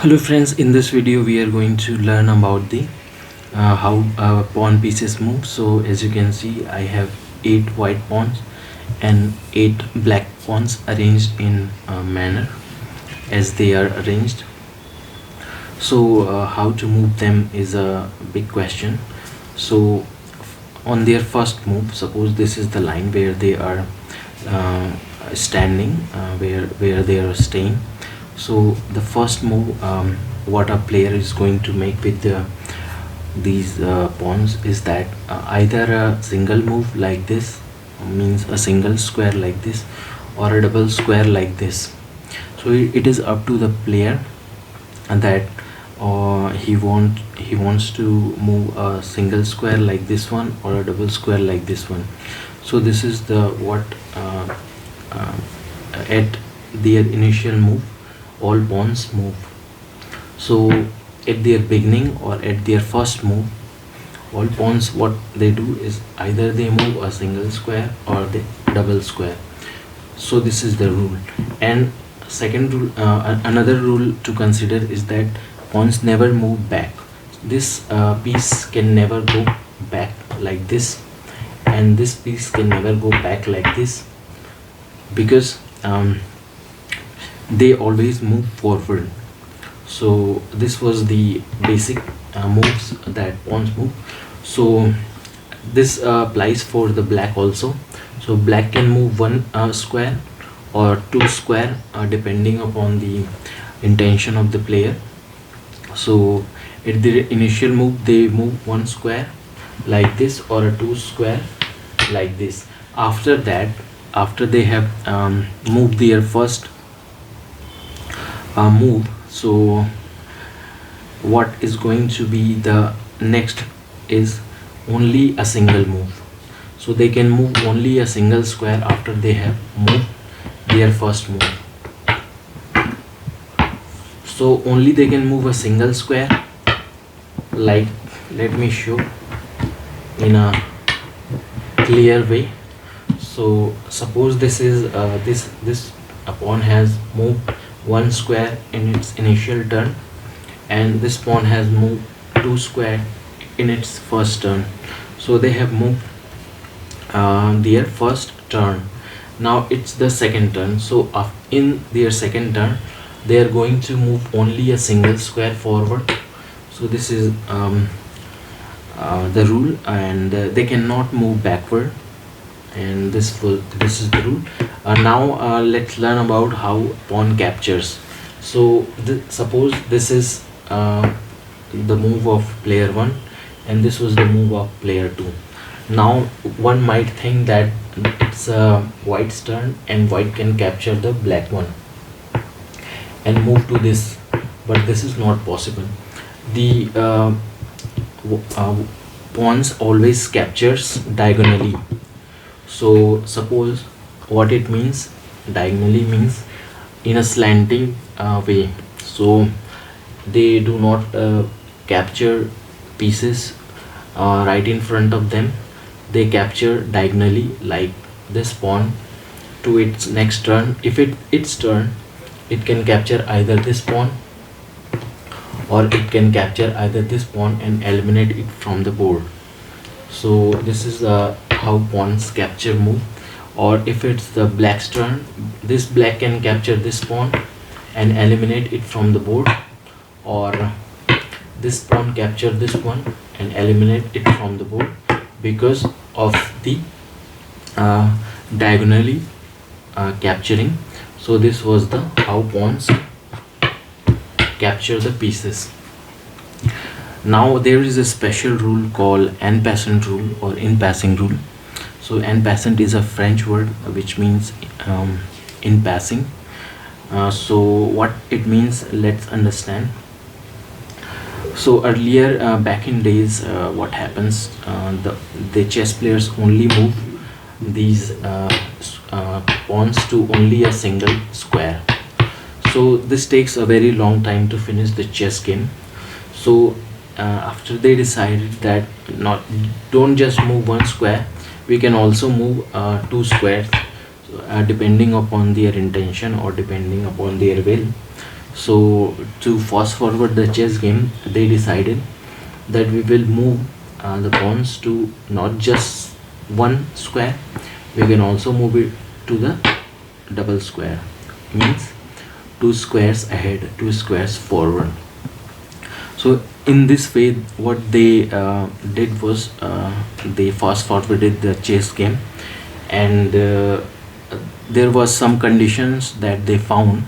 Hello friends, in this video we are going to learn about the how pawn pieces move. So as you can see, I have 8 white pawns and 8 black pawns arranged in a manner as they are arranged. So how to move them is a big question. So on their first move, suppose this is the line where they are uh, standing, where they are staying. So the first move, what a player is going to make with these pawns is that either a single move like this, means a single square like this, or a double square like this. So it is up to the player and that he wants to move a single square like this one or a double square like this one. So this is the what uh, at their initial move all pawns move. So at their beginning or at their first move, all pawns what they do is either they move a single square or the double square. So this is the rule. And second rule, another rule to consider is that pawns never move back. This piece can never go back like this, and this piece can never go back like this, because they always move forward. So this was the basic moves that pawns move. So this applies for the black also. So black can move one square or two square depending upon the intention of the player. So at the initial move they move one square like this or a two square like this. After that, after they have moved their first move, so what is going to be the next is only a single move. So they can move only a single square after they have moved their first move. So only they can move a single square, like let me show in a clear way. So suppose this is this pawn has moved one square in its initial turn, and this pawn has moved two square in its first turn. So they have moved their first turn. Now it's the second turn. So in their second turn they are going to move only a single square forward. So this is the rule, and they cannot move backward, and this is the rule. Now let's learn about how pawn captures. So suppose this is the move of player 1 and this was the move of player 2. Now one might think that it's white's turn and white can capture the black one and move to this, but this is not possible. The pawns always captures diagonally. So suppose what it means, diagonally means in a slanting way. So they do not capture pieces right in front of them. They capture diagonally, like this pawn to its next turn. If its turn, it can capture either this pawn or it can capture either this pawn and eliminate it from the board. So this is how pawns capture move. Or if it's the black's turn, this black can capture this pawn and eliminate it from the board, or this pawn capture this one and eliminate it from the board because of the diagonally capturing. So this was the how pawns capture the pieces. Now there is a special rule called en passant rule or in passing rule. So en passant is a French word which means in passing. So what it means, let's understand. So earlier back in days, what happens, the chess players only move these pawns to only a single square. So this takes a very long time to finish the chess game. So after they decided that don't just move one square, we can also move two squares depending upon their intention or depending upon their will. So to fast forward the chess game, they decided that we will move the pawns to not just one square, we can also move it to the double square, means two squares ahead, two squares forward. So in this way, what they did was they fast forwarded the chess game, and there was some conditions that they found,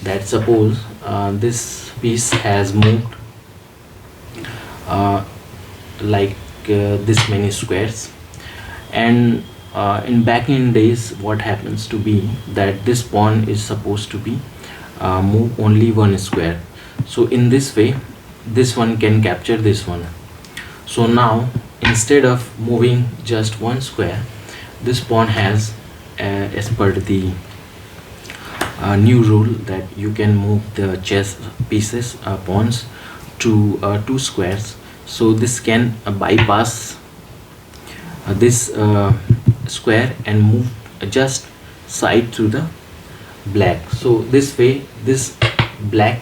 that suppose this piece has moved uh, like this many squares, and in back in days what happens to be that this pawn is supposed to be move only one square. So in this way this one can capture this one. So now instead of moving just one square, this pawn has as per the new rule that you can move the chess pieces pawns to two squares. So this can bypass this square and move just side to the black. So this way this black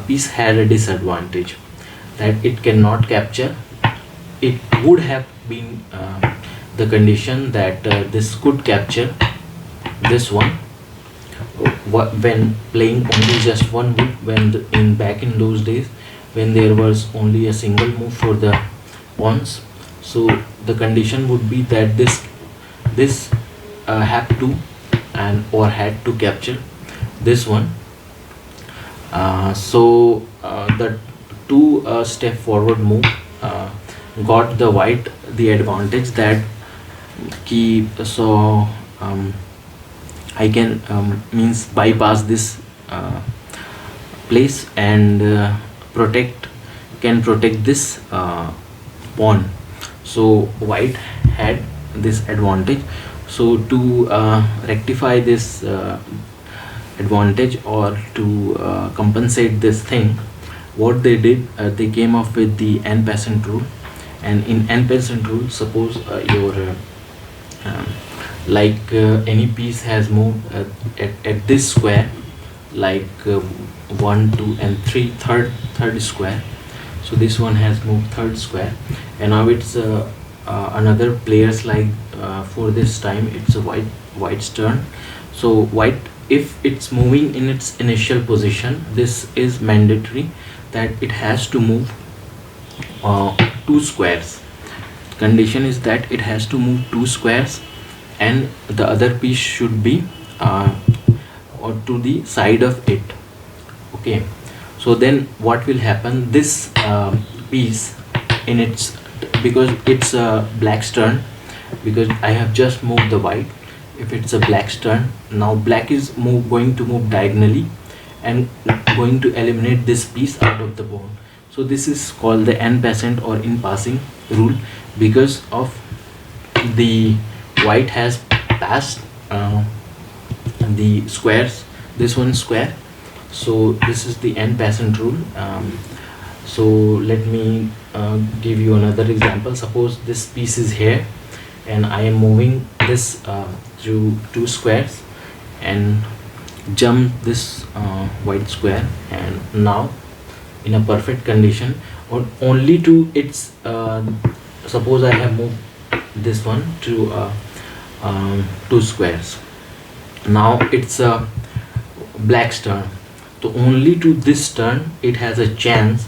piece had a disadvantage, that it cannot capture. It would have been the condition that this could capture this one when playing only just one move, when in back in those days when there was only a single move for the pawns. So the condition would be that this have to and or had to capture this one. The two step forward move got the white the advantage that key. So I can means bypass this place and protect this pawn. So white had this advantage. So to rectify this advantage, or to compensate this thing, what they did, they came up with the n passant rule. And in n passant rule, suppose your any piece has moved at this square, like 1 2 and 3, third square. So this one has moved third square, and now it's another players like for this time it's a white's turn. So white, if it's moving in its initial position, this is mandatory that it has to move two squares. Condition is that it has to move two squares, and the other piece should be or to the side of it. Okay, so then what will happen, this piece in its, because it's a black's turn, because I have just moved the white. If it's a black's turn, now black is going to move diagonally and going to eliminate this piece out of the board. So this is called the en passant or in passing rule, because of the white has passed the squares, this one square. So this is the en passant rule. So let me give you another example. Suppose this piece is here and I am moving this through two squares and jump this white square, and now in a perfect condition, or only to its suppose I have moved this one to two squares. Now it's a black's turn, so only to this turn it has a chance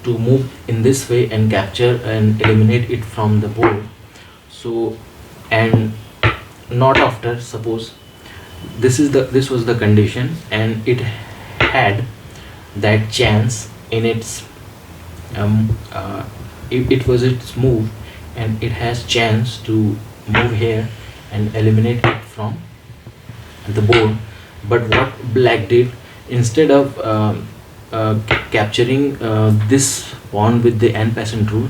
to move in this way and capture and eliminate it from the board. So, and not after, suppose this was the condition and it had that chance in its it was its move, and it has chance to move here and eliminate it from the board. But what black did, instead of capturing this pawn with the en passant rule,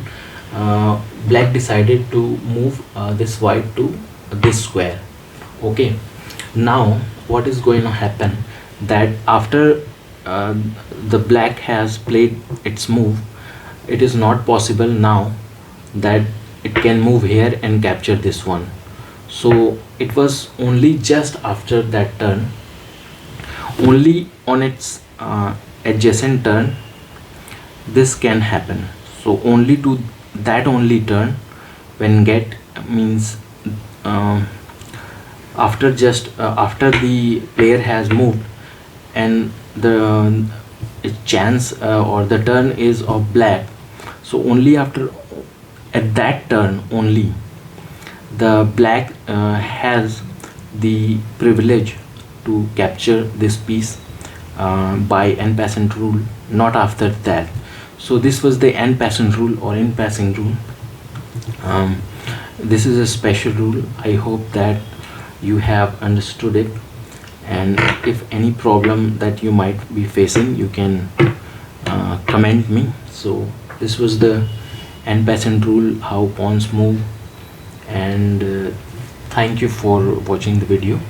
black decided to move this white to this square. Okay, now what is going to happen, that after the black has played its move, it is not possible now that it can move here and capture this one. So it was only just after that turn, only on its adjacent turn, this can happen. So only to that only turn, when get means after the player has moved and the chance or the turn is of black, so only after at that turn only the black has the privilege to capture this piece by en passant rule, not after that. So this was the en passant rule or in passing rule. This is a special rule. I hope that you have understood it, and if any problem that you might be facing, you can comment me. So this was the en passant rule, how pawns move, and thank you for watching the video.